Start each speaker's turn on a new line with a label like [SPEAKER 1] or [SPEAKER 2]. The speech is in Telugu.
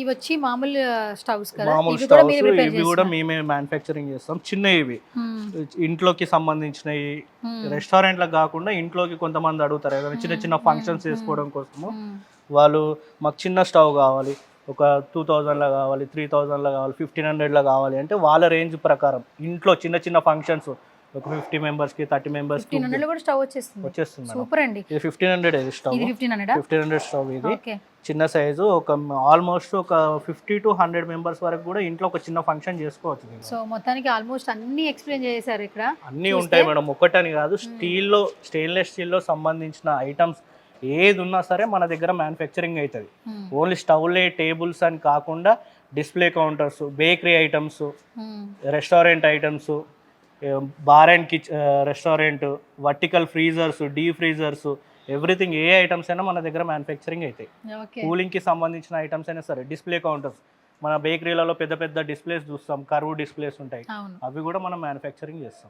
[SPEAKER 1] ఇవి వచ్చి మామూలు స్టవ్స్ కదా,
[SPEAKER 2] మామూలు
[SPEAKER 1] ఇవి కూడా
[SPEAKER 2] స్టవ్స్
[SPEAKER 1] మీరు ప్రిపేర్
[SPEAKER 2] ఇవి కూడా
[SPEAKER 1] చేస్తారు.
[SPEAKER 2] మేమే మ్యానుఫ్యాక్చరింగ్ చేస్తాం. చిన్నవి ఇంట్లోకి సంబంధించినవి,
[SPEAKER 1] Hmm.
[SPEAKER 2] రెస్టారెంట్లకు కాకుండా ఇంట్లోకి కొంతమంది అడుగుతారు ఏదైనా చిన్న చిన్న ఫంక్షన్స్ చేసుకోవడం కోసము.
[SPEAKER 1] Hmm.
[SPEAKER 2] వాళ్ళు మాకు చిన్న స్టవ్ కావాలి, ఒక 2000లో కావాలి, 3000లో కావాలి, 1500లో కావాలి అంటే వాళ్ళ రేంజ్ ప్రకారం ఇంట్లో చిన్న చిన్న ఫంక్షన్స్ ఒక 50 మెంబర్స్కి 30 మెంబర్స్కి
[SPEAKER 1] 1500 కూడా స్టవ్ వచ్చేస్తుంది.
[SPEAKER 2] వచ్చేస్తుంది మేడం.
[SPEAKER 1] సూపర్ అండి.
[SPEAKER 2] ఇది 1500 ఇది స్టవ్,
[SPEAKER 1] ఇది 1500
[SPEAKER 2] 1500 స్టవ్ ఇది.
[SPEAKER 1] ఓకే.
[SPEAKER 2] చిన్న సైజు, ఒక ఆల్మోస్ట్ ఒక 50 to 100 మెంబర్స్ వరకు కూడా ఇంట్లో ఒక చిన్న ఫంక్షన్ చేసుకోవచ్చు దీంట్లో.
[SPEAKER 1] సో మొత్తానికి ఆల్మోస్ట్ అన్ని ఎక్స్ప్లెయిన్ చేశారు ఇక్కడ.
[SPEAKER 2] అన్నీ ఉంటాయి మేడం, ఒక్కటని కాదు. స్టీల్లో, స్టెయిన్లెస్ స్టీల్లో సంబంధించిన ఐటమ్స్ ఏది ఉన్నా సరే మన దగ్గర మ్యానుఫ్యాక్చరింగ్ అవుతుంది. ఓన్లీ స్టవ్లే, టేబుల్స్ అని కాకుండా display counters, bakery items, restaurant items, bar and restaurant, vertical freezers, deep freezers, everything A items అయినా మన దగ్గర మ్యానుఫ్యాక్చరింగ్ అవుతాయి. కూలింగ్కి సంబంధించిన ఐటమ్స్ అయినా సరే, డిస్ప్లే కౌంటర్స్, మన బేకరీలలో పెద్ద పెద్ద డిస్ప్లేస్ చూస్తాం, కర్వ్ డిస్ప్లేస్ ఉంటాయి, అవి కూడా మనం మ్యానుఫ్యాక్చరింగ్ చేస్తాం.